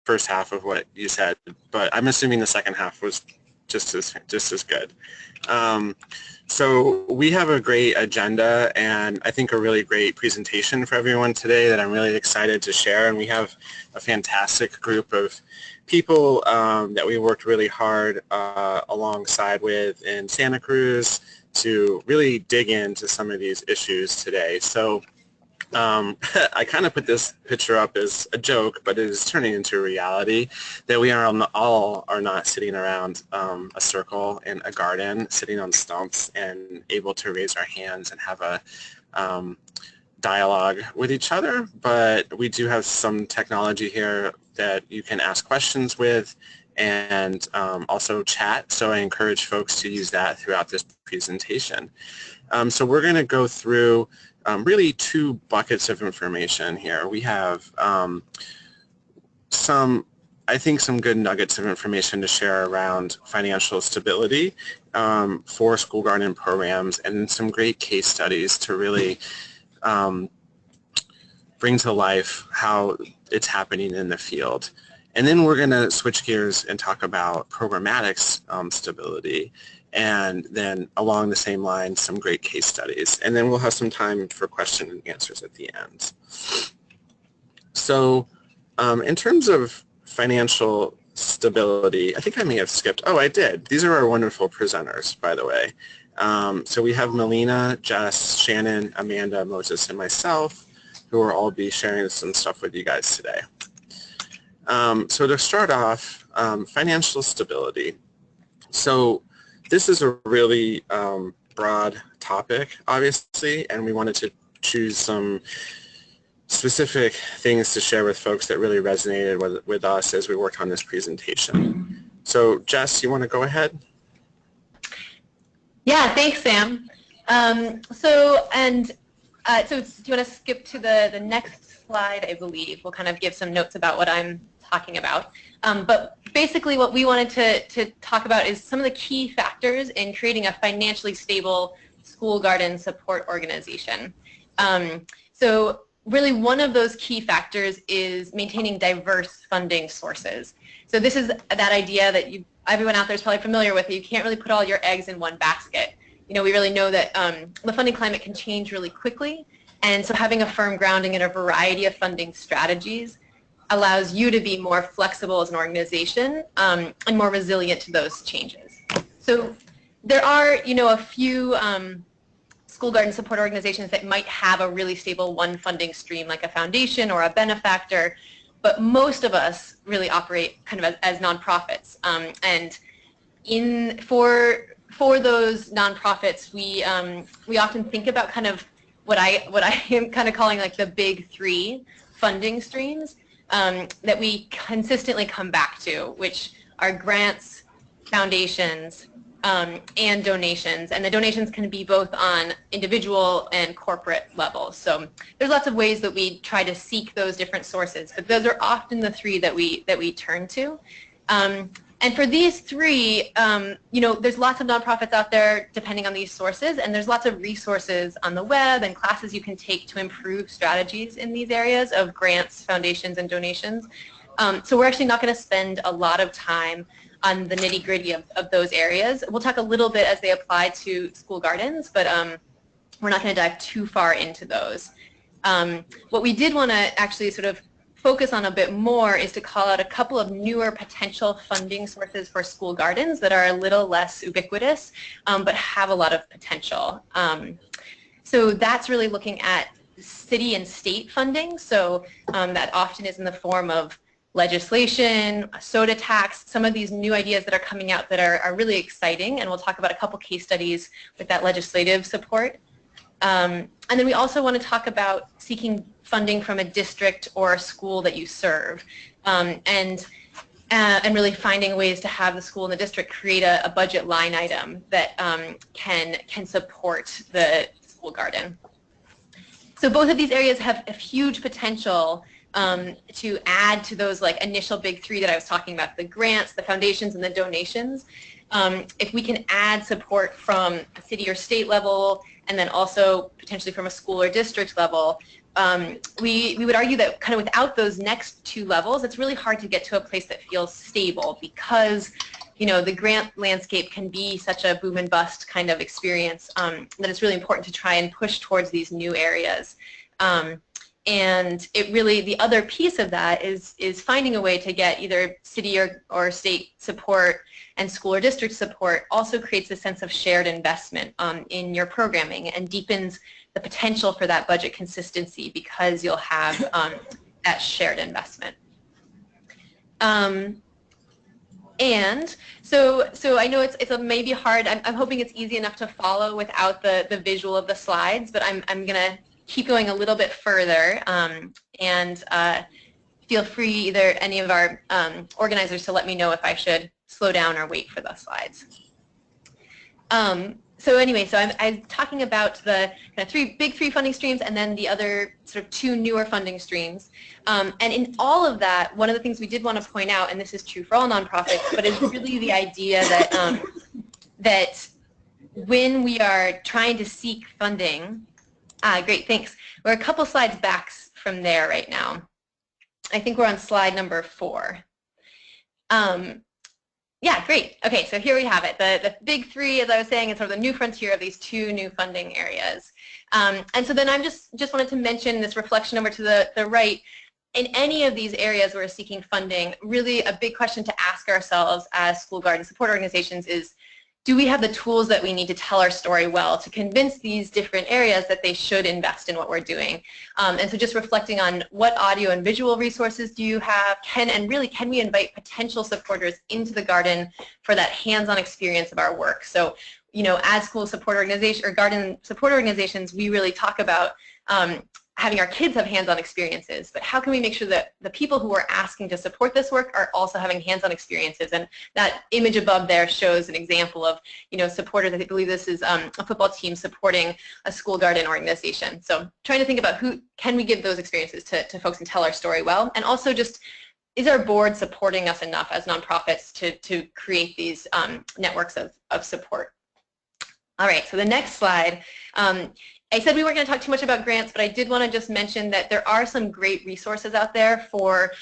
first half of what you said, but I'm assuming the second half was just as good. So we have a great agenda and I think a really great presentation for everyone today that I'm really excited to share, and we have a fantastic group of people that we worked really hard alongside with in Santa Cruz to really dig into some of these issues today. So I kind of put this picture up as a joke, but it is turning into a reality that we are all are not sitting around a circle in a garden, sitting on stumps and able to raise our hands and have a dialogue with each other. But we do have some technology here that you can ask questions with and also chat. So I encourage folks to use that throughout this presentation. So we're going to go through really two buckets of information here. We have I think some good nuggets of information to share around financial stability for school garden programs, and some great case studies to really bring to life how it's happening in the field. And then we're going to switch gears and talk about programmatic stability, and then along the same line, some great case studies. And then we'll have some time for question and answers at the end. So in terms of financial stability, I think I may have skipped. Oh, I did. These are our wonderful presenters, by the way. So we have Melina, Jess, Shannon, Amanda, Moses, and myself, who will all be sharing some stuff with you guys today. So to start off, financial stability. So this is a really broad topic, obviously, and we wanted to choose some specific things to share with folks that really resonated with us as we worked on this presentation. So Jess, you want to go ahead? Yeah, thanks, Sam. So do you want to skip to the next slide, I believe? We'll kind of give some notes about what I'm talking about. But basically what we wanted to talk about is some of the key factors in creating a financially stable school garden support organization. So really one of those key factors is maintaining diverse funding sources. So this is that idea that everyone out there is probably familiar with. You can't really put all your eggs in one basket. You know, we really know that the funding climate can change really quickly, and so having a firm grounding in a variety of funding strategies allows you to be more flexible as an organization and more resilient to those changes. So there are, a few school garden support organizations that might have a really stable one funding stream, like a foundation or a benefactor, but most of us really operate kind of as nonprofits. And for those nonprofits, we often think about kind of what I am kind of calling like the big three funding streams that we consistently come back to, which are grants, foundations, and donations. And the donations can be both on individual and corporate levels. So there's lots of ways that we try to seek those different sources, but those are often the three that we turn to. And for these three, there's lots of nonprofits out there depending on these sources, and there's lots of resources on the web and classes you can take to improve strategies in these areas of grants, foundations, and donations. So we're actually not going to spend a lot of time on the nitty-gritty of those areas. We'll talk a little bit as they apply to school gardens, but we're not going to dive too far into those. What we did want to actually sort of focus on a bit more is to call out a couple of newer potential funding sources for school gardens that are a little less ubiquitous, but have a lot of potential. So that's really looking at city and state funding. So that often is in the form of legislation, a soda tax, some of these new ideas that are coming out that are really exciting, and we'll talk about a couple case studies with that legislative support. And then we also want to talk about seeking funding from a district or a school that you serve, and really finding ways to have the school and the district create a budget line item that can support the school garden. So both of these areas have a huge potential to add to those like initial big three that I was talking about, the grants, the foundations, and the donations. If we can add support from a city or state level, and then also potentially from a school or district level, we would argue that kind of without those next two levels, it's really hard to get to a place that feels stable because the grant landscape can be such a boom and bust kind of experience that it's really important to try and push towards these new areas. And it really, the other piece of that is finding a way to get either city or state support and school or district support also creates a sense of shared investment in your programming and deepens the potential for that budget consistency because you'll have that shared investment. And so I know it's maybe hard. I'm hoping it's easy enough to follow without the visual of the slides, but I'm going to keep going a little bit further and feel free, either any of our organizers, to let me know if I should slow down or wait for the slides. So anyway, so I'm talking about the kind of big three funding streams and then the other sort of two newer funding streams. And in all of that, one of the things we did want to point out, and this is true for all nonprofits, but it's really the idea that, that when we are trying to seek funding, great, thanks. We're a couple slides back from there right now. I think we're on slide number 4. Yeah, great. Okay, so here we have it. The big three, as I was saying, is sort of the new frontier of these two new funding areas. And so then I'm just wanted to mention this reflection over to the right. In any of these areas where we're seeking funding, really a big question to ask ourselves as school garden support organizations is, do we have the tools that we need to tell our story well to convince these different areas that they should invest in what we're doing? And so just reflecting on what audio and visual resources do you have, and really can we invite potential supporters into the garden for that hands-on experience of our work? So, as school support organization or garden support organizations, we really talk about having our kids have hands-on experiences, but how can we make sure that the people who are asking to support this work are also having hands-on experiences? And that image above there shows an example of, supporters. I believe this is a football team supporting a school garden organization. So trying to think about who can we give those experiences to folks and tell our story well, and also just, is our board supporting us enough as nonprofits to create these networks of support? All right, so the next slide. I said we weren't going to talk too much about grants, but I did want to just mention that there are some great resources out there for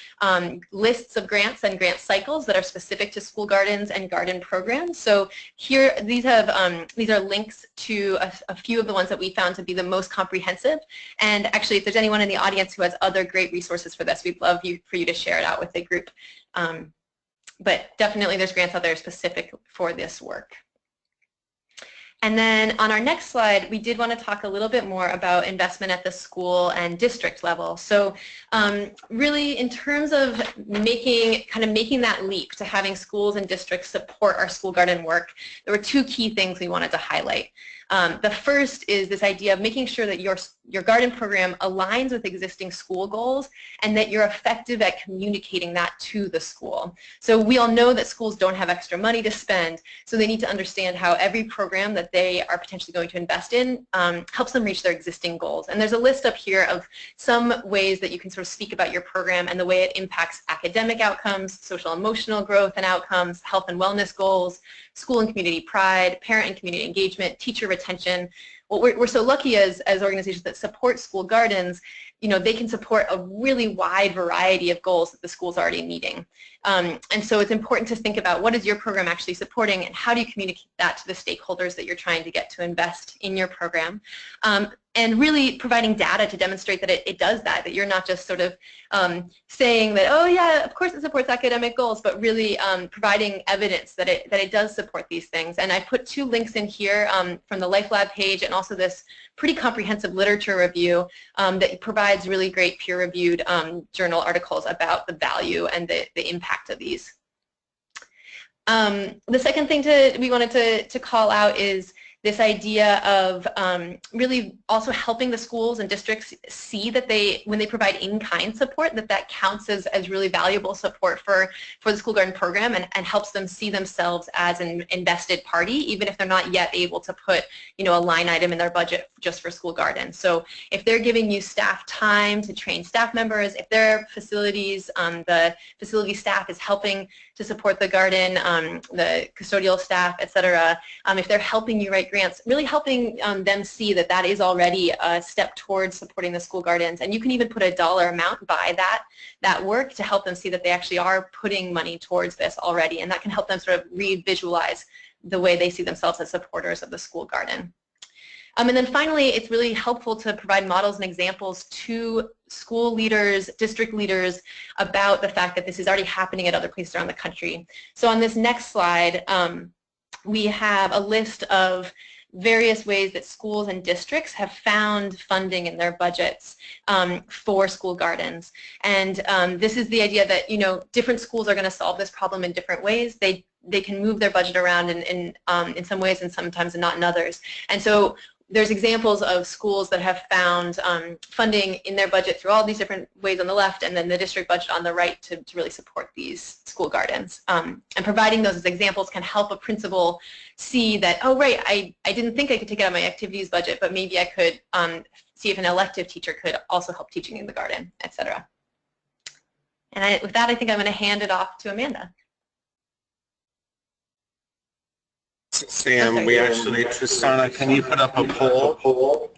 lists of grants and grant cycles that are specific to school gardens and garden programs. So here, these are links to a few of the ones that we found to be the most comprehensive. And actually, if there's anyone in the audience who has other great resources for this, we'd love for you to share it out with the group. But definitely, there's grants out there specific for this work. And then on our next slide, we did want to talk a little bit more about investment at the school and district level. So really in terms of making that leap to having schools and districts support our school garden work, there were two key things we wanted to highlight. The first is this idea of making sure that your garden program aligns with existing school goals and that you're effective at communicating that to the school. So we all know that schools don't have extra money to spend, so they need to understand how every program that they are potentially going to invest in helps them reach their existing goals. And there's a list up here of some ways that you can sort of speak about your program and the way it impacts academic outcomes, social emotional growth and outcomes, health and wellness goals, school and community pride, parent and community engagement, teacher retention. Well, we're so lucky as organizations that support school gardens, they can support a really wide variety of goals that the school's already meeting. And so it's important to think about what is your program actually supporting and how do you communicate that to the stakeholders that you're trying to get to invest in your program. And really providing data to demonstrate that it does that you're not just sort of saying that, oh yeah, of course it supports academic goals, but really providing evidence that it does support these things. And I put two links in here from the Life Lab page and also this pretty comprehensive literature review that provides really great peer-reviewed journal articles about the value and the impact of these. The second thing we wanted to call out is this idea of really also helping the schools and districts see that when they provide in-kind support, that counts as really valuable support for the school garden program and helps them see themselves as an invested party, even if they're not yet able to put a line item in their budget just for school garden. So if they're giving you staff time to train staff members, if their facilities, the facility staff is helping to support the garden, the custodial staff, et cetera, if they're helping you write grants, really helping them see that that is already a step towards supporting the school gardens. And you can even put a dollar amount by that work to help them see that they actually are putting money towards this already, and that can help them sort of re-visualize the way they see themselves as supporters of the school garden. And then finally, it's really helpful to provide models and examples to school leaders, district leaders, about the fact that this is already happening at other places around the country. So on this next slide, we have a list of various ways that schools and districts have found funding in their budgets for school gardens. And this is the idea that, you know, different schools are going to solve this problem in different ways. They can move their budget around in some ways and sometimes not in others. And so there's examples of schools that have found funding in their budget through all these different ways on the left, and then the district budget on the right to really support these school gardens. And providing those as examples can help a principal see that, oh right, I didn't think I could take it out of my activities budget, but maybe I could see if an elective teacher could also help teaching in the garden, etc. And with that, I think I'm going to hand it off to Amanda. Sam, we actually, Tristana, can you put up a poll?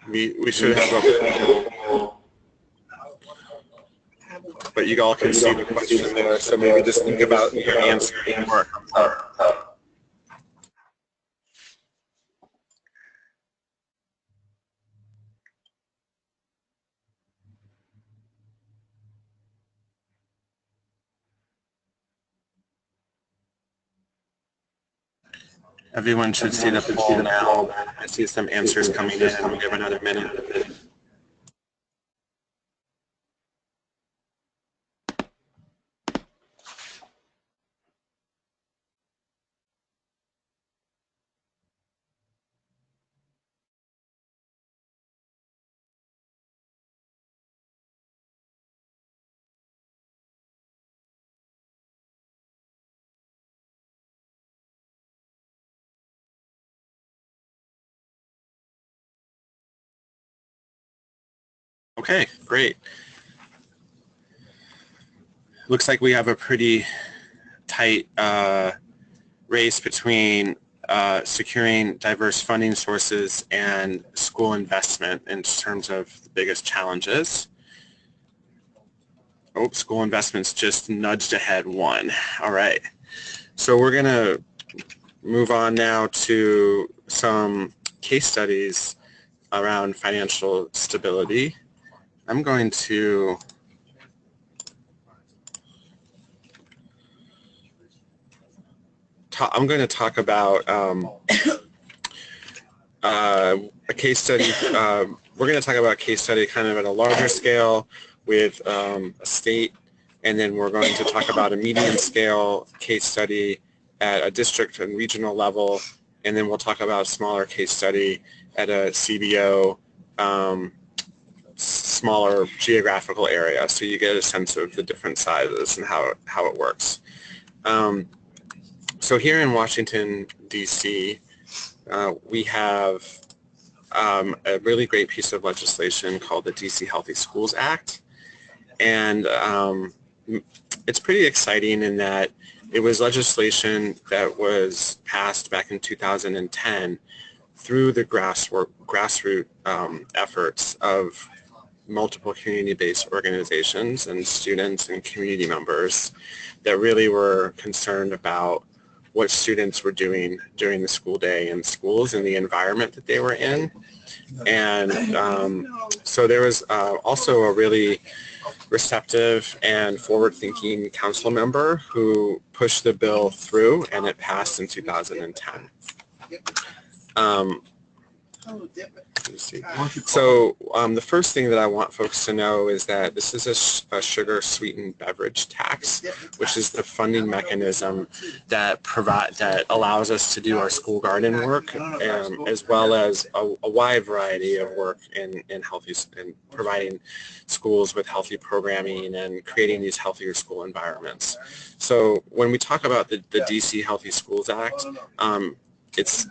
We should have a poll, but you all can see the question there, so maybe just think about your answer before it comes up. Everyone should see the poll now. I see some answers coming in, and we'll give another minute. Okay, great. Looks like we have a pretty tight race between securing diverse funding sources and school investment in terms of the biggest challenges. Oh, school investments just nudged ahead one. All right. So we're going to move on now to some case studies around financial stability. I'm going to talk about a case study. We're going to talk about a case study kind of at a larger scale with a state, and then we're going to talk about a medium scale case study at a district and regional level, and then we'll talk about a smaller case study at a CBO, smaller geographical area, so you get a sense of the different sizes and how it works. So here in Washington, D.C., we have a really great piece of legislation called the D.C. Healthy Schools Act, and it's pretty exciting in that it was legislation that was passed back in 2010 through the grassroots efforts of multiple community-based organizations and students and community members that really were concerned about what students were doing during the school day in schools and the environment that they were in. And so there was also a really receptive and forward-thinking council member who pushed the bill through, and it passed in 2010. So the first thing that I want folks to know is that this is a sugar-sweetened beverage tax, which is the funding mechanism that allows us to do our school garden work, as well as a wide variety of work in providing schools with healthy programming and creating these healthier school environments. So when we talk about the DC Healthy Schools Act, it's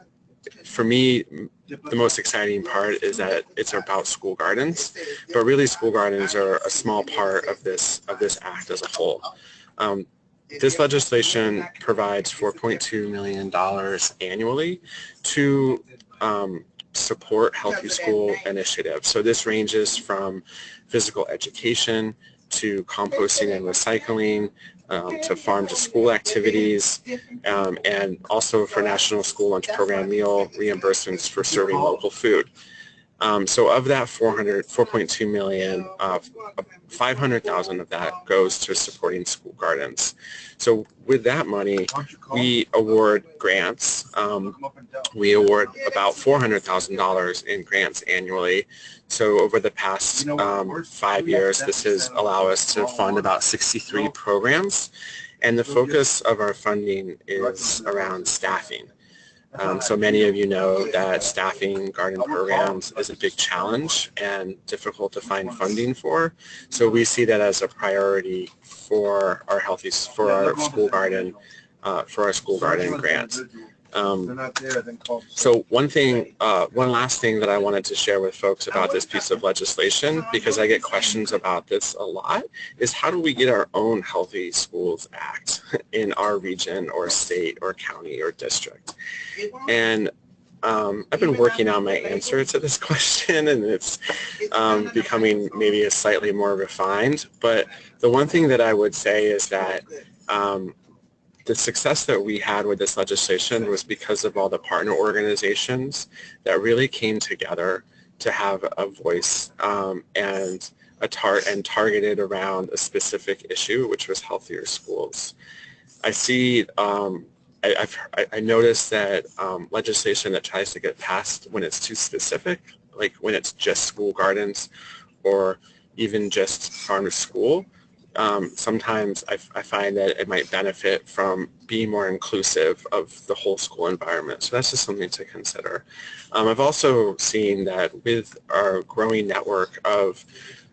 for me, the most exciting part is that it's about school gardens, but really school gardens are a small part of this act as a whole. This legislation provides $4.2 million annually to support healthy school initiatives. So this ranges from physical education to composting and recycling, to farm-to-school activities, and also for National School Lunch Program meal reimbursements for serving local food. So of that $4.2 million, 500,000 of that goes to supporting school gardens. So with that money, we award grants. We award about $400,000 in grants annually. So over the past 5 years, this has allowed us to fund about 63 programs. And the focus of our funding is around staffing. So many of you know that staffing garden programs is a big challenge and difficult to find funding for. So we see that as a priority for our school garden grant. So one last thing that I wanted to share with folks about this piece of legislation, because I get questions about this a lot, is how do we get our own Healthy Schools Act in our region or state or county or district? And I've been working on my answer to this question, and it's becoming maybe a slightly more refined. But the one thing that I would say is that the success that we had with this legislation was because of all the partner organizations that really came together to have a voice and targeted around a specific issue, which was healthier schools. I see, I noticed that legislation that tries to get passed when it's too specific, like when it's just school gardens or even just farm to school, sometimes I find that it might benefit from being more inclusive of the whole school environment. So that's just something to consider. I've also seen that with our growing network of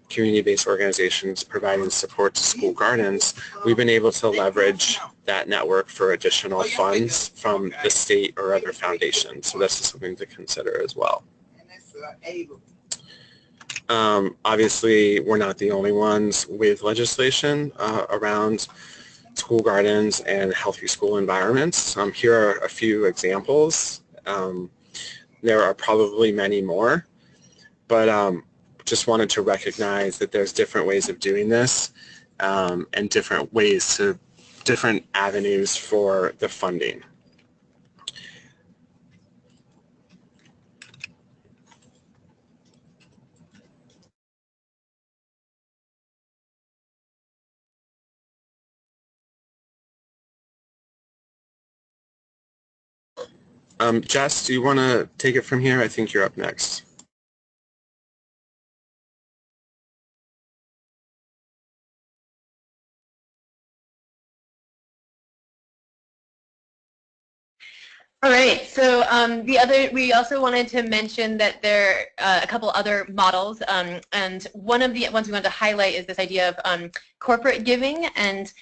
community-based organizations providing support to school gardens, we've been able to leverage that network for additional funds from the state or other foundations. So that's just something to consider as well. Obviously, we're not the only ones with legislation around school gardens and healthy school environments. Here are a few examples. There are probably many more, but just wanted to recognize that there's different ways of doing this and different avenues for the funding. Jess, do you want to take it from here? I think you're up next. All right, so we also wanted to mention that there are a couple other models, and one of the ones we wanted to highlight is this idea of corporate giving, and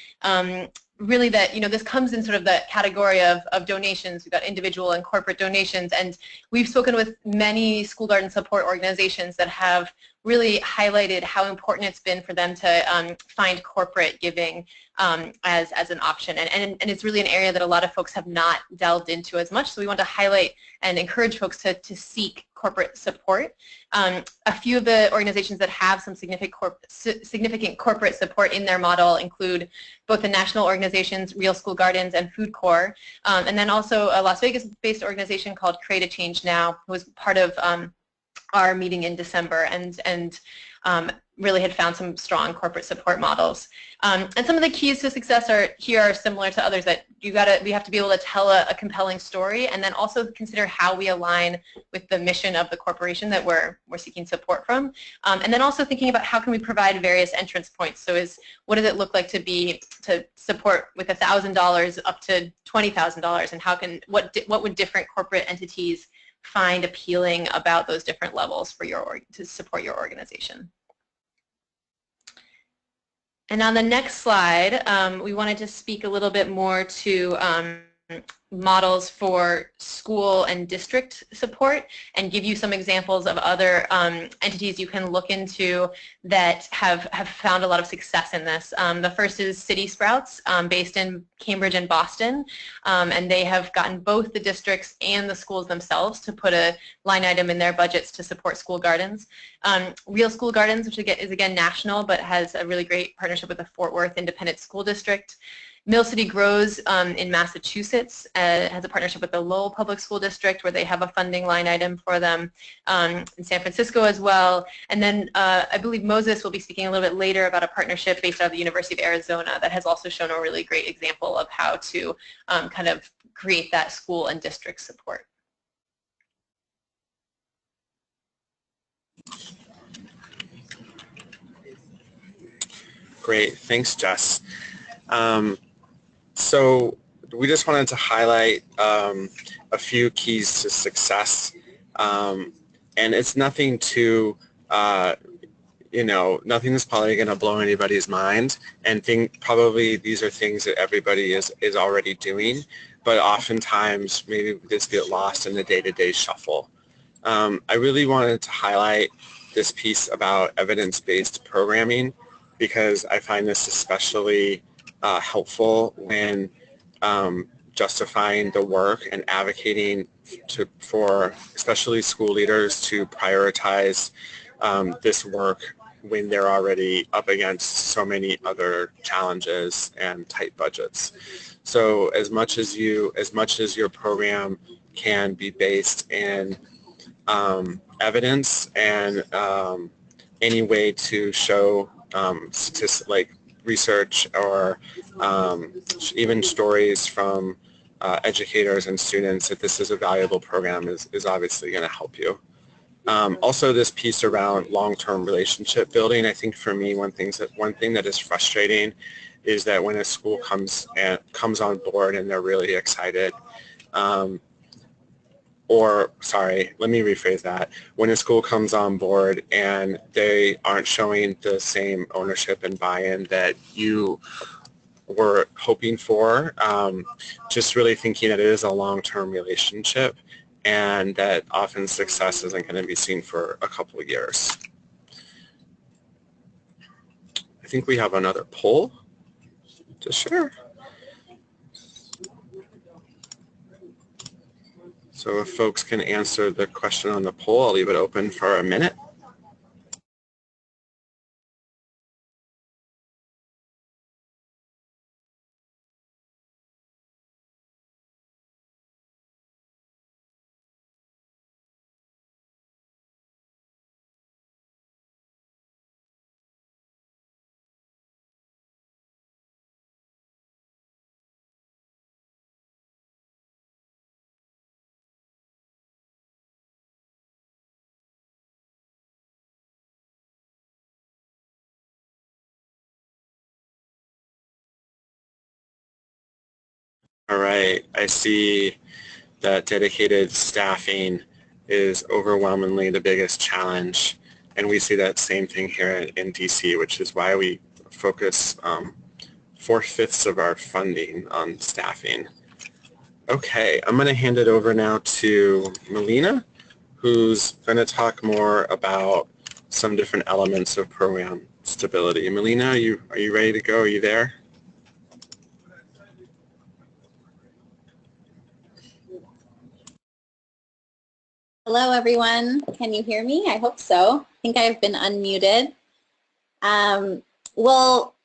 really that, this comes in sort of the category of donations. We've got individual and corporate donations, and we've spoken with many school garden support organizations that have really highlighted how important it's been for them to find corporate giving as an option. And it's really an area that a lot of folks have not delved into as much, so we want to highlight and encourage folks to seek corporate support. A few of the organizations that have some significant corporate support in their model include both the national organizations, Real School Gardens and Food Corps, and then also a Las Vegas-based organization called Create a Change Now, who was part of our meeting in December and really had found some strong corporate support models. And some of the keys to success are similar to others, that we have to be able to tell a compelling story, and then also consider how we align with the mission of the corporation that we're seeking support from. And then also thinking about how can we provide various entrance points. So what does it look like to support with $1,000 up to $20,000, and what would different corporate entities find appealing about those different levels for to support your organization. And on the next slide, we wanted to speak a little bit more to models for school and district support and give you some examples of other entities you can look into that have found a lot of success in this. The first is City Sprouts, based in Cambridge and Boston, and they have gotten both the districts and the schools themselves to put a line item in their budgets to support school gardens. Real School Gardens, which is again national but has a really great partnership with the Fort Worth Independent School District. Mill City Grows in Massachusetts has a partnership with the Lowell Public School District where they have a funding line item for them, in San Francisco as well. And then I believe Moses will be speaking a little bit later about a partnership based out of the University of Arizona that has also shown a really great example of how to kind of create that school and district support. Great, thanks, Jess. So we just wanted to highlight a few keys to success, and it's nothing to, nothing that's probably going to blow anybody's mind, and probably these are things that everybody is already doing, but oftentimes maybe we just get lost in the day-to-day shuffle. I really wanted to highlight this piece about evidence-based programming because I find this especially helpful when justifying the work and advocating for especially school leaders to prioritize this work when they're already up against so many other challenges and tight budgets. So as much as your program can be based in evidence and any way to show like research or even stories from educators and students that this is a valuable program is obviously going to help you. Also, this piece around long-term relationship building, I think for me one thing that is frustrating is that when a school comes on board and they're really excited, or sorry, let me rephrase that. When a school comes on board and they aren't showing the same ownership and buy-in that you were hoping for, just really thinking that it is a long-term relationship and that often success isn't going to be seen for a couple of years. I think we have another poll to share. So if folks can answer the question on the poll, I'll leave it open for a minute. All right, I see that dedicated staffing is overwhelmingly the biggest challenge, and we see that same thing here in DC, which is why we focus 4/5 of our funding on staffing. Okay, I'm going to hand it over now to Melina, who's going to talk more about some different elements of program stability. Melina, are you ready to go? Are you there? Hello, everyone. Can you hear me? I hope so. I think I've been unmuted. Well,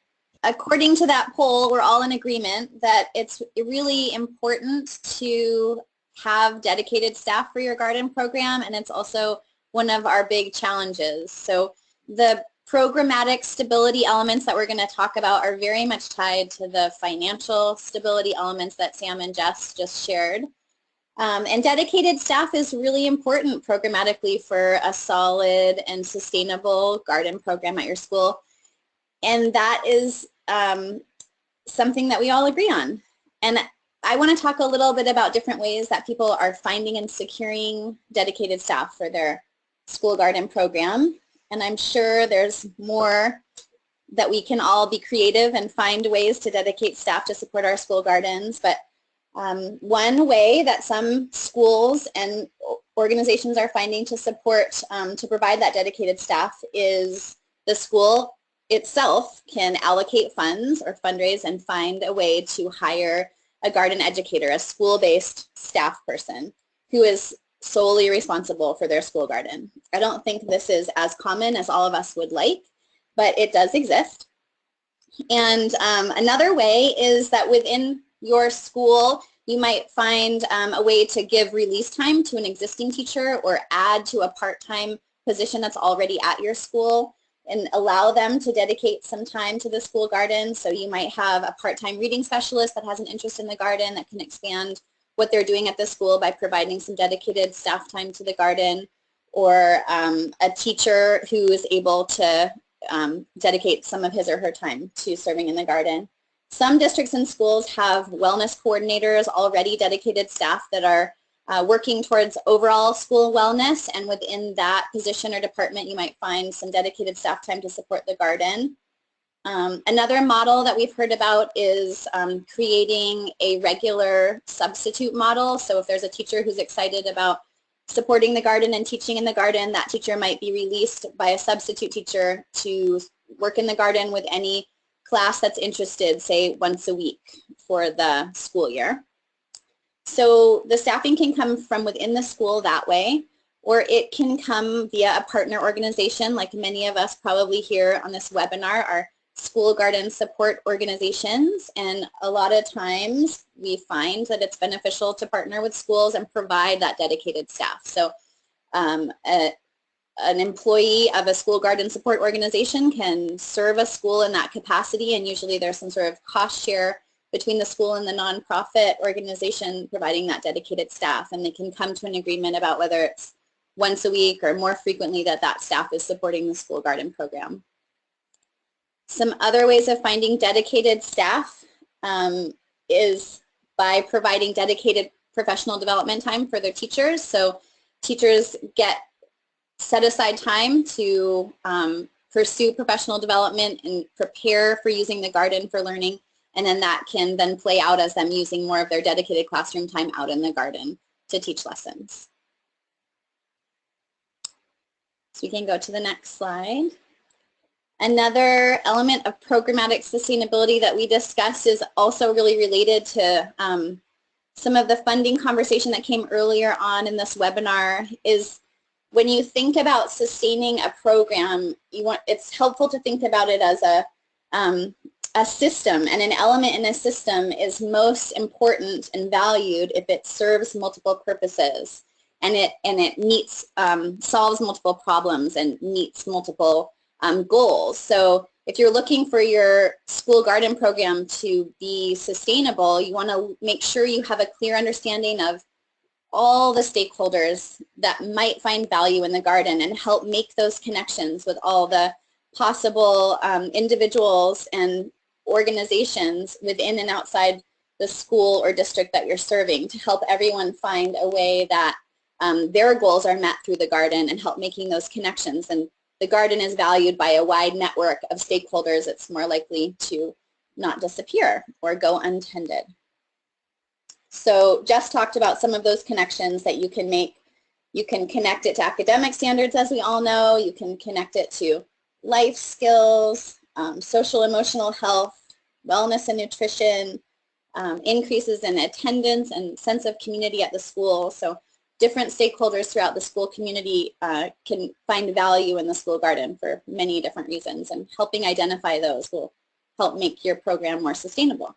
according to that poll, we're all in agreement that it's really important to have dedicated staff for your garden program, and it's also one of our big challenges. So the programmatic stability elements that we're going to talk about are very much tied to the financial stability elements that Sam and Jess just shared. And dedicated staff is really important programmatically for a solid and sustainable garden program at your school. And that is something that we all agree on. And I want to talk a little bit about different ways that people are finding and securing dedicated staff for their school garden program. And I'm sure there's more that we can all be creative and find ways to dedicate staff to support our school gardens. But One way that some schools and organizations are finding to support, to provide that dedicated staff is the school itself can allocate funds or fundraise and find a way to hire a garden educator, a school-based staff person who is solely responsible for their school garden. I don't think this is as common as all of us would like, but it does exist. And another way is that within your school, you might find a way to give release time to an existing teacher or add to a part-time position that's already at your school and allow them to dedicate some time to the school garden. So you might have a part-time reading specialist that has an interest in the garden that can expand what they're doing at the school by providing some dedicated staff time to the garden, or a teacher who is able to dedicate some of his or her time to serving in the garden. Some districts and schools have wellness coordinators, already dedicated staff that are working towards overall school wellness, and within that position or department you might find some dedicated staff time to support the garden. Another model that we've heard about is creating a regular substitute model. So if there's a teacher who's excited about supporting the garden and teaching in the garden, that teacher might be released by a substitute teacher to work in the garden with any class that's interested, say once a week for the school year. So the staffing can come from within the school that way, or it can come via a partner organization, like many of us probably here on this webinar are school garden support organizations, and a lot of times we find that it's beneficial to partner with schools and provide that dedicated staff. So an employee of a school garden support organization can serve a school in that capacity, and usually there's some sort of cost share between the school and the nonprofit organization providing that dedicated staff, and they can come to an agreement about whether it's once a week or more frequently that that staff is supporting the school garden program. Some other ways of finding dedicated staff is by providing dedicated professional development time for their teachers. So teachers get set aside time to pursue professional development and prepare for using the garden for learning, and then that can then play out as them using more of their dedicated classroom time out in the garden to teach lessons. So we can go to the next slide. Another element of programmatic sustainability that we discussed is also really related to some of the funding conversation that came earlier on in this webinar. Is when you think about sustaining a program, it's helpful to think about it as a system, and an element in a system is most important and valued if it serves multiple purposes and it meets, solves multiple problems and meets multiple goals. So if you're looking for your school garden program to be sustainable, you want to make sure you have a clear understanding of all the stakeholders that might find value in the garden and help make those connections with all the possible individuals and organizations within and outside the school or district that you're serving to help everyone find a way that their goals are met through the garden and help making those connections. And the garden is valued by a wide network of stakeholders. It's more likely to not disappear or go untended. So Jess talked about some of those connections that you can make. You can connect it to academic standards, as we all know. You can connect it to life skills, social emotional health, wellness and nutrition, increases in attendance and sense of community at the school. So different stakeholders throughout the school community can find value in the school garden for many different reasons, and helping identify those will help make your program more sustainable.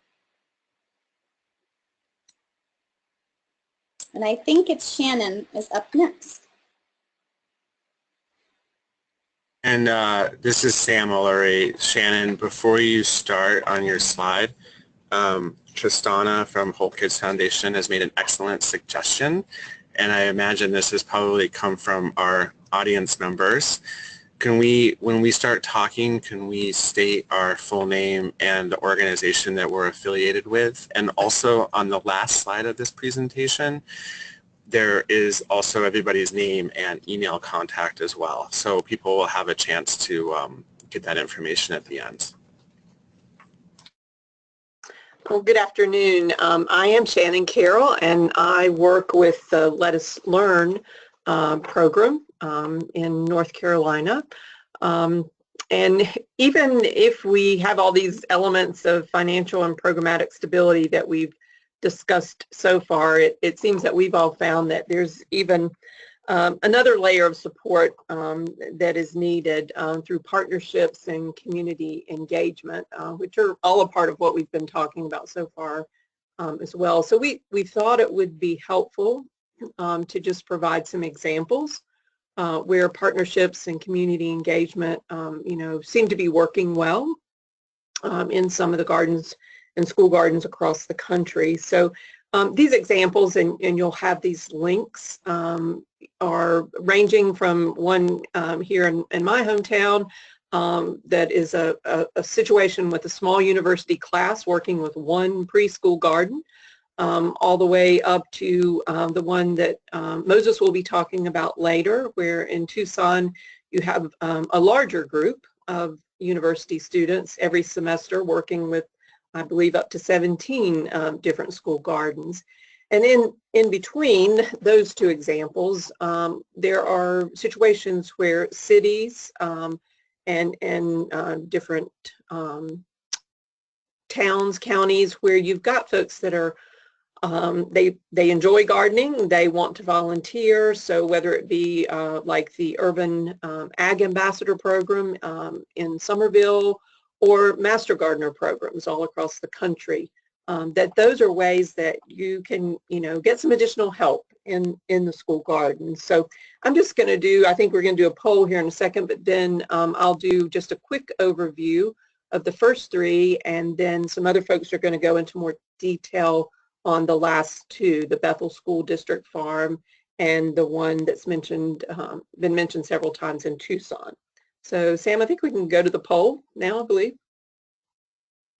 And I think it's Shannon is up next. And this is Sam Ulery. Shannon, before you start on your slide, Tristana from Hope Kids Foundation has made an excellent suggestion, and I imagine this has probably come from our audience members. Can we, when we start talking, can we state our full name and the organization that we're affiliated with? And also on the last slide of this presentation, there is also everybody's name and email contact as well. So people will have a chance to get that information at the end. Well, good afternoon. I am Shannon Carroll, and I work with the Let Us Learn program in North Carolina. And even if we have all these elements of financial and programmatic stability that we've discussed so far, it seems that we've all found that there's even another layer of support that is needed through partnerships and community engagement, which are all a part of what we've been talking about so far as well. So we thought it would be helpful to just provide some examples where partnerships and community engagement, seem to be working well in some of the gardens and school gardens across the country. So these examples, and you'll have these links, are ranging from one here in my hometown that is a situation with a small university class working with one preschool garden, all the way up to the one that Moses will be talking about later, where in Tucson you have a larger group of university students every semester working with, I believe, up to 17 different school gardens. And in between those two examples, there are situations where cities and different towns, counties, where you've got folks that are they enjoy gardening, they want to volunteer. So whether it be like the Urban Ag Ambassador Program in Somerville, or Master Gardener programs all across the country, that those are ways that you can, get some additional help in the school garden. So I'm just going to do, I think we're going to do a poll here in a second, but then I'll do just a quick overview of the first three, and then some other folks are going to go into more detail on the last two, the Bethel School District Farm and the one that's mentioned, been mentioned several times in Tucson. So Sam, I think we can go to the poll now, I believe.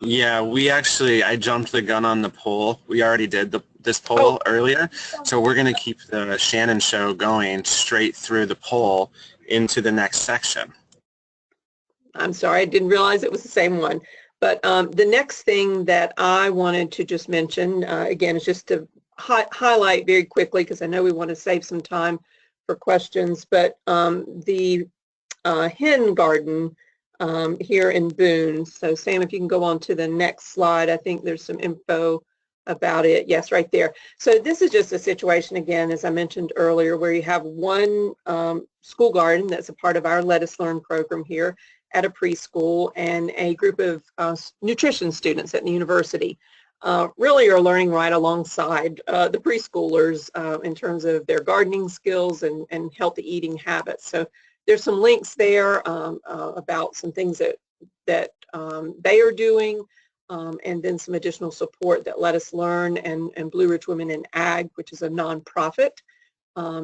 Yeah, I jumped the gun on the poll. We already did this poll earlier, so we're going to keep the Shannon show going straight through the poll into the next section. I'm sorry, I didn't realize it was the same one. But the next thing that I wanted to just mention, again, is just to highlight very quickly, because I know we want to save some time for questions, but the Hen Garden here in Boone. So Sam, if you can go on to the next slide, I think there's some info about it. Yes, right there. So this is just a situation, again, as I mentioned earlier, where you have one school garden that's a part of our Let Us Learn program here at a preschool, and a group of nutrition students at the university really are learning right alongside the preschoolers in terms of their gardening skills and healthy eating habits. So there's some links there about some things that they are doing, and then some additional support that Let Us Learn and Blue Ridge Women in Ag, which is a nonprofit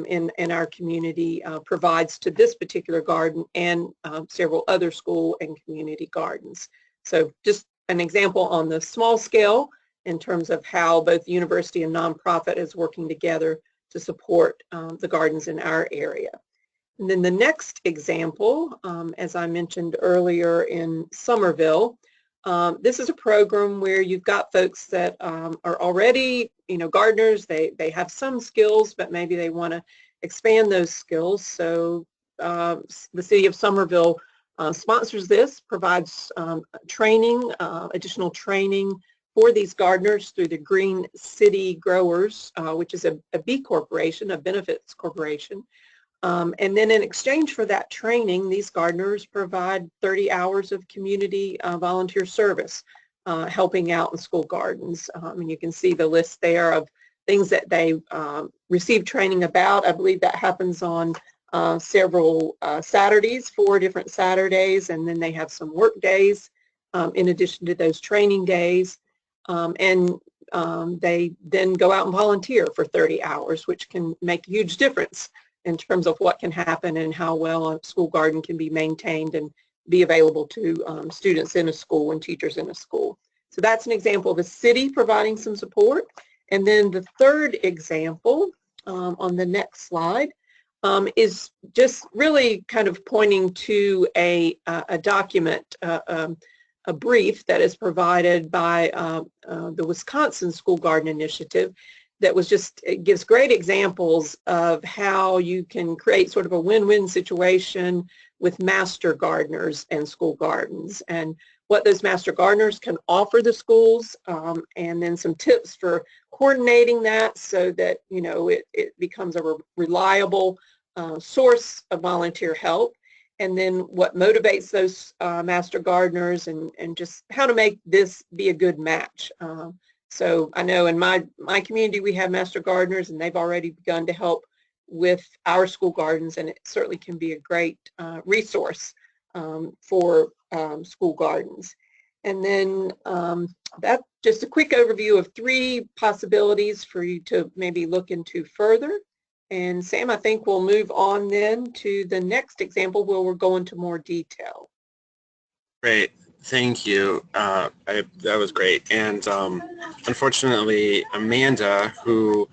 in our community, provides to this particular garden and several other school and community gardens. So just an example on the small scale in terms of how both the university and nonprofit is working together to support the gardens in our area. And then the next example, as I mentioned earlier, in Somerville, this is a program where you've got folks that are already, gardeners. They have some skills, but maybe they want to expand those skills. So the city of Somerville sponsors this, provides training, additional training for these gardeners through the Green City Growers, which is a B corporation, a benefits corporation. And then in exchange for that training, these gardeners provide 30 hours of community volunteer service, helping out in school gardens. And you can see the list there of things that they receive training about. I believe that happens on several Saturdays, 4 different Saturdays, and then they have some work days in addition to those training days. And they then go out and volunteer for 30 hours, which can make a huge difference in terms of what can happen and how well a school garden can be maintained and be available to students in a school and teachers in a school. So that's an example of a city providing some support. And then the third example on the next slide is just really kind of pointing to a document, a brief that is provided by the Wisconsin School Garden Initiative that was just, it gives great examples of how you can create sort of a win-win situation with master gardeners and school gardens, and what those master gardeners can offer the schools, and then some tips for coordinating that so that, you know, it becomes a reliable source of volunteer help, and then what motivates those master gardeners, and just how to make this be a good match. So I know in my community we have master gardeners, and they've already begun to help with our school gardens, and it certainly can be a great resource for school gardens. And then that's just a quick overview of 3 possibilities for you to maybe look into further. And Sam, I think we'll move on then to the next example where we'll go into more detail. Great. Thank you. That was great. And unfortunately, Amanda, who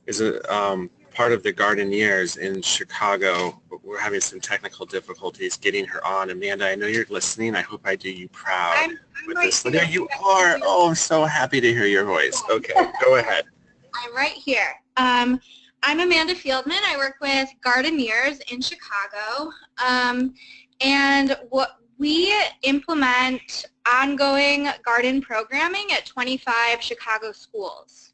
is a part of the Gardeneers in Chicago, we're having some technical difficulties getting her on. Amanda, I know you're listening. I hope I do you proud. I'm right here. There you are. Oh, I'm so happy to hear your voice. Okay, go ahead. I'm right here. I'm Amanda Fieldman. I work with Gardeneers in Chicago, and we implement ongoing garden programming at 25 Chicago schools.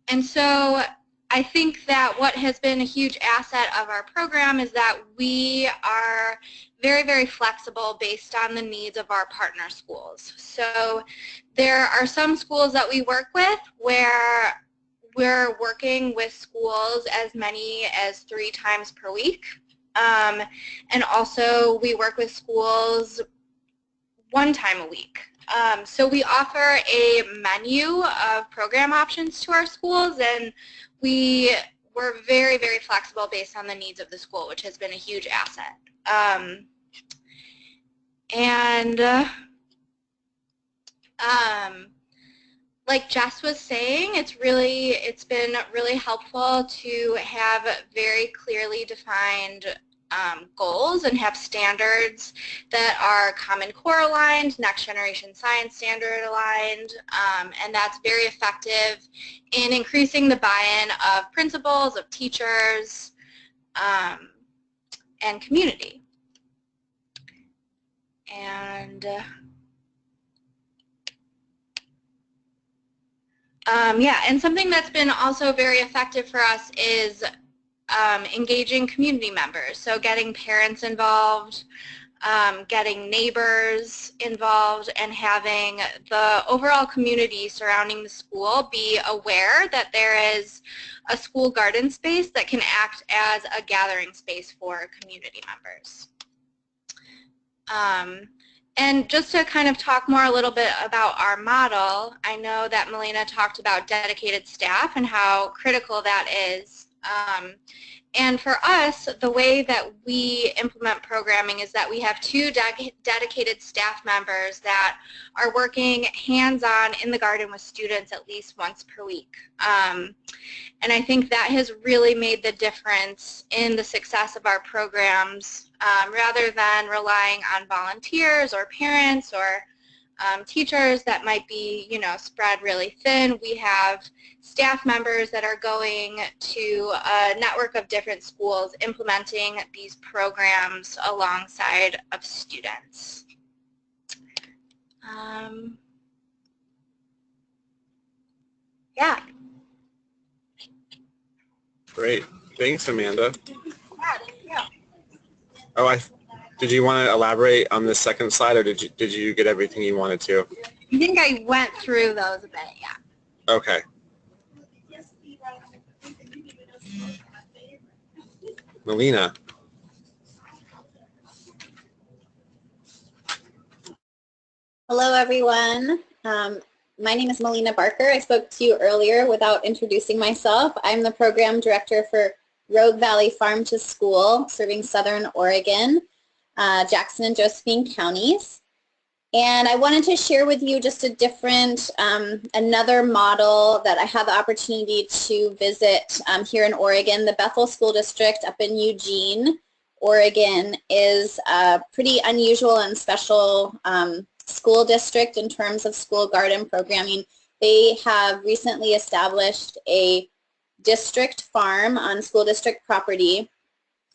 And so I think that what has been a huge asset of our program is that we are very, very flexible based on the needs of our partner schools. So there are some schools that we work with where we're working with schools as many as 3 times per week. And also we work with schools 1 time a week. So we offer a menu of program options to our schools, and we're very, very flexible based on the needs of the school, which has been a huge asset. Like Jess was saying, it's been really helpful to have very clearly defined goals and have standards that are Common Core aligned, Next Generation Science Standard aligned, and that's very effective in increasing the buy-in of principals, of teachers, and community. And yeah, and something that's been also very effective for us is engaging community members. So getting parents involved, getting neighbors involved, and having the overall community surrounding the school be aware that there is a school garden space that can act as a gathering space for community members. And just to kind of talk more a little bit about our model, I know that Melina talked about dedicated staff and how critical that is. And for us, the way that we implement programming is that we have 2 dedicated staff members that are working hands-on in the garden with students at least once per week. And I think that has really made the difference in the success of our programs, rather than relying on volunteers or parents or teachers that might be, you know, spread really thin. We have staff members that are going to a network of different schools implementing these programs alongside of students. Yeah. Great. Thanks, Amanda. Yeah. Oh, did you want to elaborate on the second slide, or did you get everything you wanted to? I think I went through those a bit, yeah. Okay. Melina. Hello, everyone. My name is Melina Barker. I spoke to you earlier without introducing myself. I'm the program director for Rogue Valley Farm to School, serving Southern Oregon, Jackson and Josephine counties. And I wanted to share with you just a different, another model that I had the opportunity to visit here in Oregon, the Bethel School District up in Eugene, Oregon is a pretty unusual and special school district in terms of school garden programming. They have recently established a district farm on school district property,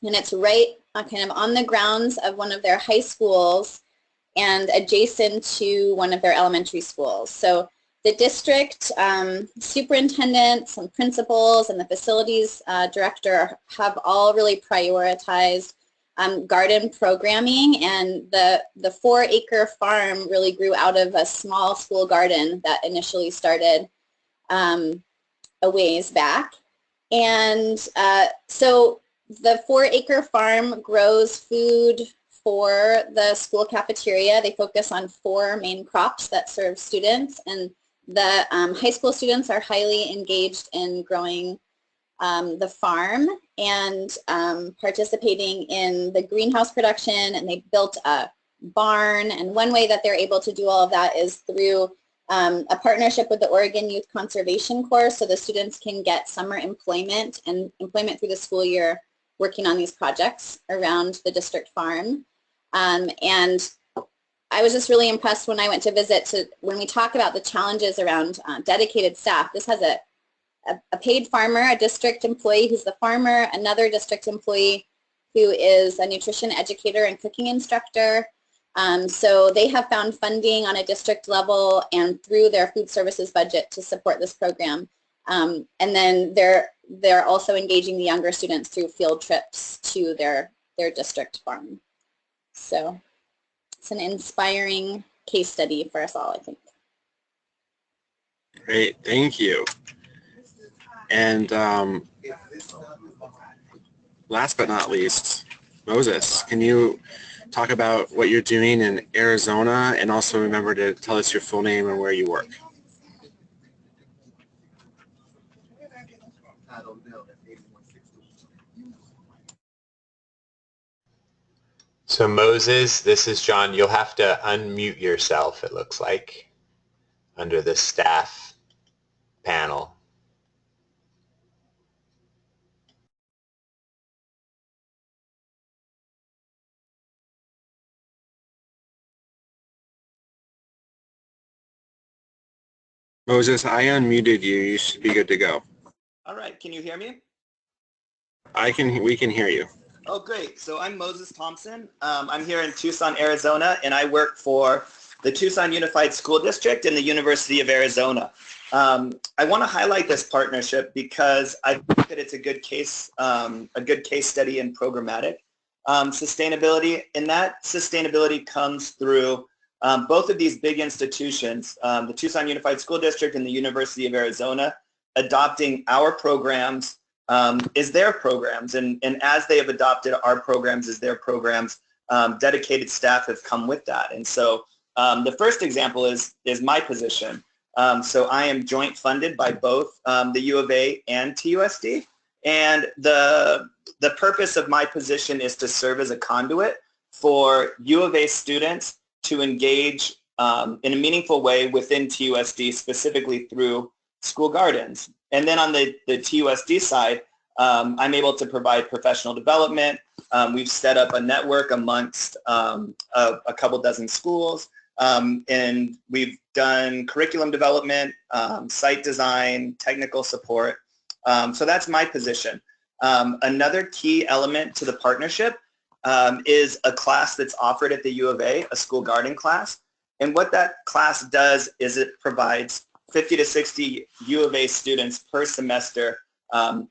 and it's right kind of on the grounds of one of their high schools and adjacent to one of their elementary schools. So the district superintendent, some principals, and the facilities director have all really prioritized garden programming, and the 4-acre farm really grew out of a small school garden that initially started a ways back. And so the 4-acre farm grows food for the school cafeteria. They focus on 4 main crops that serve students, and the high school students are highly engaged in growing the farm and participating in the greenhouse production, and they built a barn. And one way that they're able to do all of that is through a partnership with the Oregon Youth Conservation Corps, so the students can get summer employment and employment through the school year working on these projects around the district farm. And I was just really impressed when I went to visit, when we talk about the challenges around dedicated staff. This has a paid farmer, a district employee who's the farmer, another district employee who is a nutrition educator and cooking instructor. So they have found funding on a district level and through their food services budget to support this program. And then they're also engaging the younger students through field trips to their district farm. So it's an inspiring case study for us all, I think. Great, thank you. And last but not least, Moses, can you talk about what you're doing in Arizona, and also remember to tell us your full name and where you work? So Moses, this is John. You'll have to unmute yourself, it looks like, under the staff panel. Moses, I unmuted you. You should be good to go. All right, can you hear me? We can hear you. Oh, great. So I'm Moses Thompson. I'm here in Tucson, Arizona, and I work for the Tucson Unified School District and the University of Arizona. I want to highlight this partnership because I think that it's a good case study in programmatic sustainability, and that sustainability comes through both of these big institutions, the Tucson Unified School District and the University of Arizona, adopting our programs is their programs, and as they have adopted our programs as their programs, dedicated staff have come with that. And so the first example is my position. So I am joint funded by both the U of A and TUSD, and the purpose of my position is to serve as a conduit for U of A students to engage in a meaningful way within TUSD, specifically through school gardens. And then on the TUSD side, I'm able to provide professional development. We've set up a network amongst a couple dozen schools, and we've done curriculum development, site design, technical support. So that's my position. Another key element to the partnership is a class that's offered at the U of A, a school garden class. And what that class does is it provides 50 to 60 U of A students per semester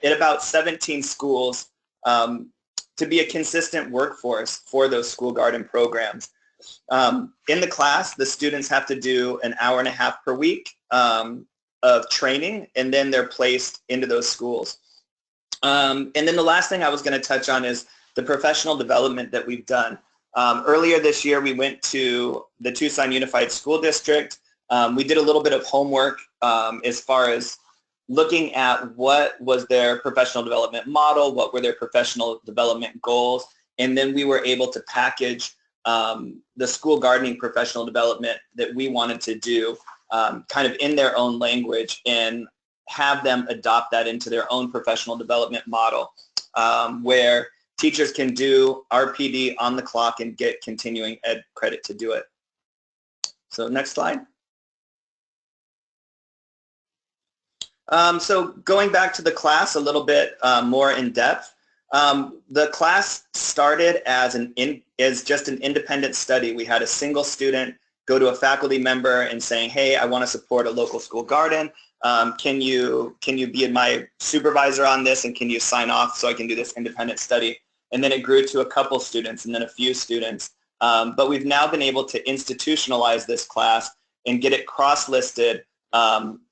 in about 17 schools to be a consistent workforce for those school garden programs. In the class, the students have to do an hour and a half per week of training, and then they're placed into those schools. And then the last thing I was going to touch on is the professional development that we've done. Earlier this year, we went to the Tucson Unified School District. We did a little bit of homework as far as looking at what was their professional development model, what were their professional development goals, and then we were able to package the school gardening professional development that we wanted to do kind of in their own language and have them adopt that into their own professional development model, where teachers can do RPD on the clock and get continuing ed credit to do it. So next slide. So going back to the class a little bit more in depth, the class started as just an independent study. We had a single student go to a faculty member and saying, hey, I want to support a local school garden. Can you be my supervisor on this, and can you sign off so I can do this independent study? And then it grew to a couple students and then a few students. But we've now been able to institutionalize this class and get it cross-listed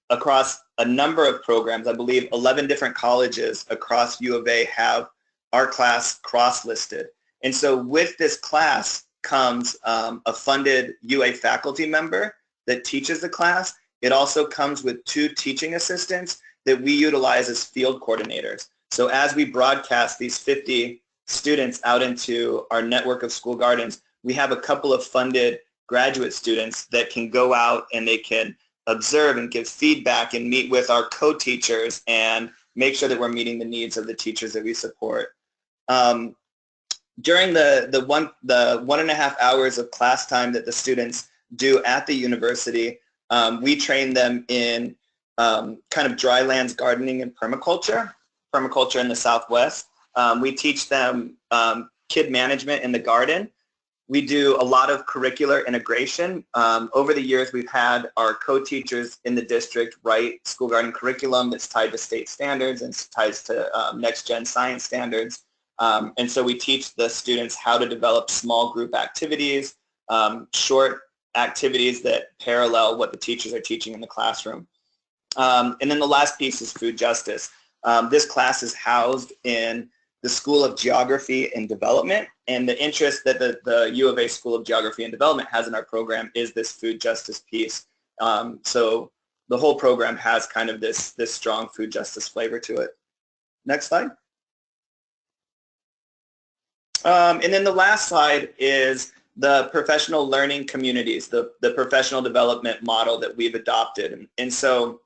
across a number of programs. I believe 11 different colleges across U of A have our class cross-listed. And so with this class comes a funded UA faculty member that teaches the class. It also comes with 2 teaching assistants that we utilize as field coordinators. So as we broadcast these 50 students out into our network of school gardens, we have a couple of funded graduate students that can go out and they can observe and give feedback and meet with our co-teachers and make sure that we're meeting the needs of the teachers that we support. During the 1.5 hours of class time that the students do at the university, we train them in kind of drylands gardening and permaculture in the Southwest. We teach them kid management in the garden. We do a lot of curricular integration. Over the years, we've had our co-teachers in the district write school garden curriculum that's tied to state standards and ties to next-gen science standards. And so we teach the students how to develop small group activities, short activities that parallel what the teachers are teaching in the classroom. And then the last piece is food justice. This class is housed in the School of Geography and Development, and the interest that the U of A School of Geography and Development has in our program is this food justice piece. So the whole program has kind of this strong food justice flavor to it. Next slide. And then the last slide is the professional learning communities, the professional development model that we've adopted. And so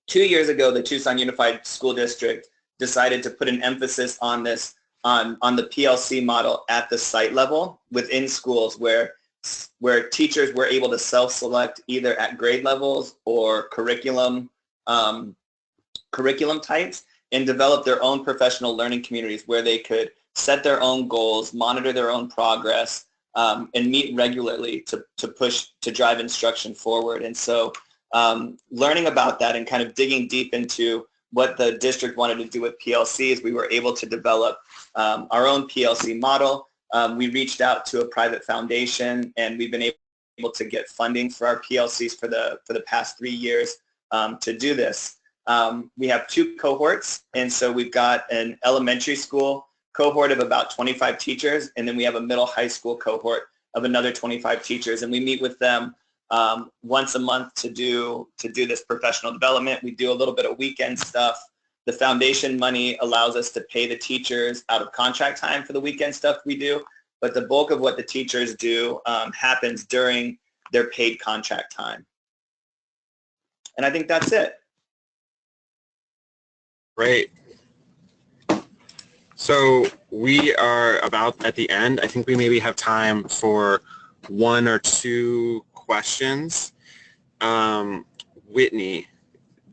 2 years ago, the Tucson Unified School District decided to put an emphasis on this, on the PLC model at the site level within schools where teachers were able to self-select either at grade levels or curriculum types and develop their own professional learning communities where they could set their own goals, monitor their own progress, and meet regularly to drive instruction forward. And so learning about that and kind of digging deep into what the district wanted to do with PLCs, we were able to develop our own PLC model. We reached out to a private foundation, and we've been able to get funding for our PLCs for the past 3 years to do this. We have 2 cohorts, and so we've got an elementary school cohort of about 25 teachers, and then we have a middle high school cohort of another 25 teachers, and we meet with them once a month to do this professional development. We do a little bit of weekend stuff. The foundation money allows us to pay the teachers out of contract time for the weekend stuff we do, but the bulk of what the teachers do happens during their paid contract time. And I think that's it. Great. So we are about at the end. I think we maybe have time for 1 or 2 questions. Whitney,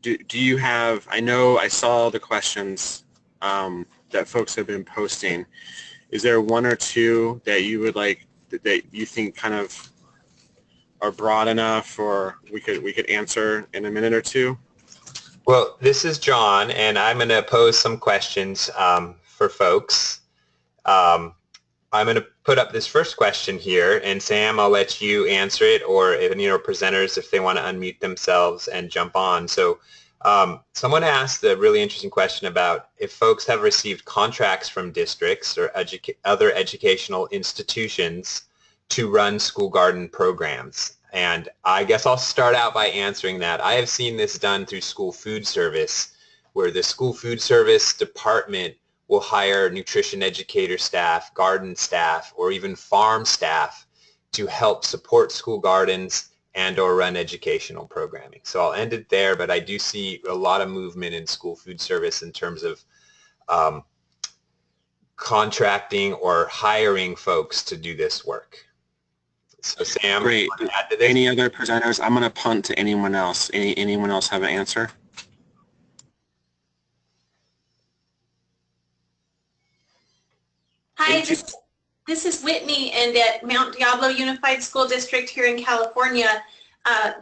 do you have, I know I saw the questions that folks have been posting. Is there 1 or 2 that you would like, that you think kind of are broad enough, or we could answer in a minute or 2? Well, this is John, and I'm going to pose some questions for folks. I'm going to put up this first question here, and Sam, I'll let you answer it, or presenters, if they want to unmute themselves and jump on. So someone asked a really interesting question about if folks have received contracts from districts or other educational institutions to run school garden programs. And I guess I'll start out by answering that. I have seen this done through school food service, where the school food service department will hire nutrition educator staff, garden staff, or even farm staff to help support school gardens and or run educational programming. So I'll end it there, but I do see a lot of movement in school food service in terms of contracting or hiring folks to do this work. So Sam, Great. you want to add to this? Any other presenters? I'm going to punt to anyone else. Anyone else have an answer? Hi, this is Whitney, and at Mount Diablo Unified School District here in California,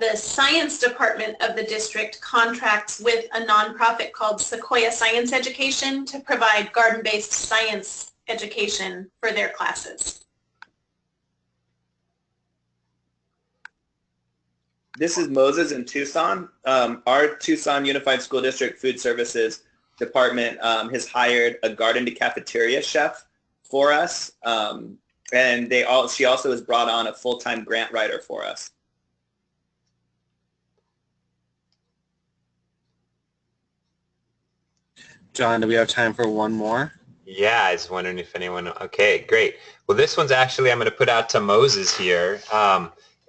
the science department of the district contracts with a nonprofit called Sequoia Science Education to provide garden-based science education for their classes. This is Moses in Tucson. Our Tucson Unified School District Food Services Department has hired a garden to cafeteria chef for us, and she also has brought on a full-time grant writer for us. John, do we have time for one more? Yeah, I was wondering if anyone, okay, great. Well, this one's actually, I'm going to put out to Moses here.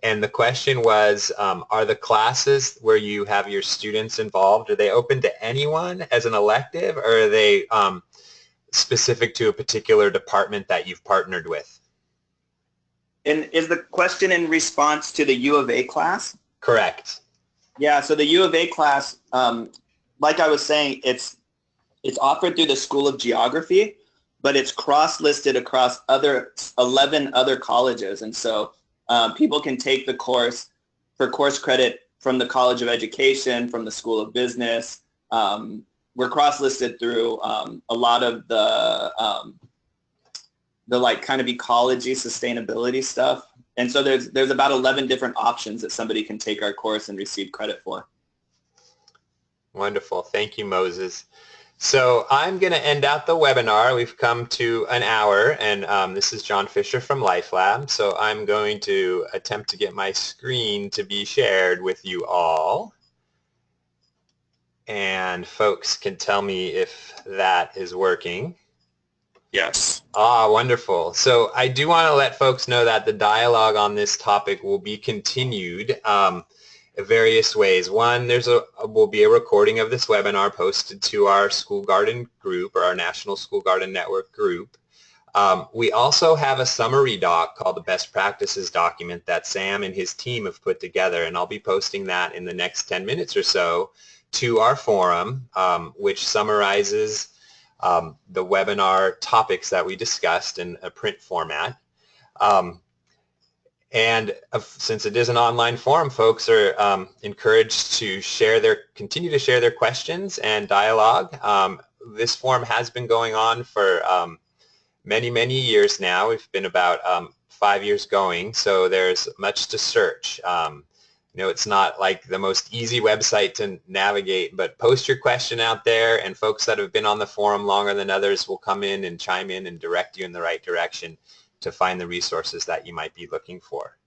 And the question was, are the classes where you have your students involved, are they open to anyone as an elective, or are they specific to a particular department that you've partnered with? And is the question in response to the U of A class? Correct. Yeah, so the U of A class, like I was saying, it's offered through the School of Geography, but it's cross-listed across 11 other colleges. And so people can take the course for course credit from the College of Education, from the School of Business. We're cross-listed through a lot of the like kind of ecology, sustainability stuff. And so there's about 11 different options that somebody can take our course and receive credit for. Wonderful. Thank you, Moses. So I'm going to end out the webinar. We've come to an hour, and this is John Fisher from LifeLab. So I'm going to attempt to get my screen to be shared with you all. And folks can tell me if that is working. Yes. Ah, wonderful. So I do want to let folks know that the dialogue on this topic will be continued various ways. One, will be a recording of this webinar posted to our School Garden group, or our National School Garden Network group. We also have a summary doc called the Best Practices document that Sam and his team have put together, and I'll be posting that in the next 10 minutes or so to our forum, which summarizes the webinar topics that we discussed in a print format. And since it is an online forum, folks are encouraged to continue to share their questions and dialogue. This forum has been going on for many, many years now. We've been about 5 years going, so there's much to search. You know, it's not like the most easy website to navigate, but post your question out there, and folks that have been on the forum longer than others will come in and chime in and direct you in the right direction to find the resources that you might be looking for.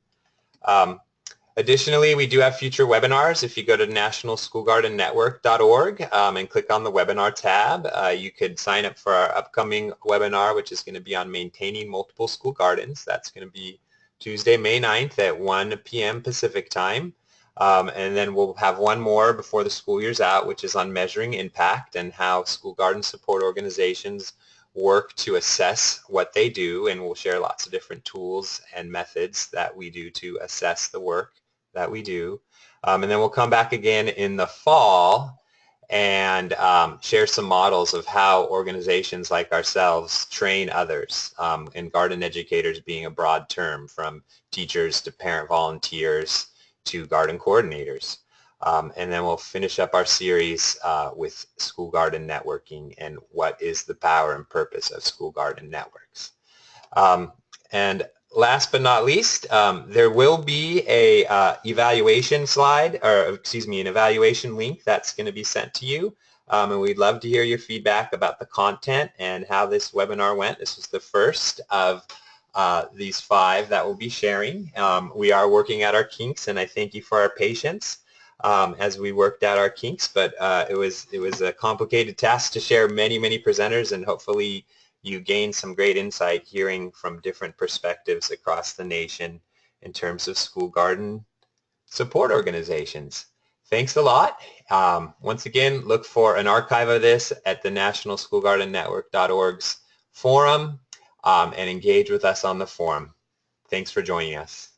Additionally, we do have future webinars. If you go to nationalschoolgardennetwork.org and click on the webinar tab, you could sign up for our upcoming webinar, which is going to be on maintaining multiple school gardens. That's going to be Tuesday, May 9th at 1 p.m. Pacific time. And then we'll have one more before the school year's out, which is on measuring impact and how school garden support organizations work to assess what they do, and we'll share lots of different tools and methods that we do to assess the work that we do. And then we'll come back again in the fall and share some models of how organizations like ourselves train others, and garden educators being a broad term, from teachers to parent volunteers to garden coordinators. And then we'll finish up our series with school garden networking and what is the power and purpose of school garden networks. And last but not least, there will be a evaluation slide, or excuse me, an evaluation link that's going to be sent to you. And we'd love to hear your feedback about the content and how this webinar went. This was the first of these 5 that we'll be sharing. We are working at our kinks, and I thank you for our patience as we worked out our kinks, but it was a complicated task to share many, many presenters, and hopefully you gained some great insight hearing from different perspectives across the nation in terms of school garden support organizations. Thanks a lot. Once again, look for an archive of this at the nationalschoolgardennetwork.org's forum and engage with us on the forum. Thanks for joining us.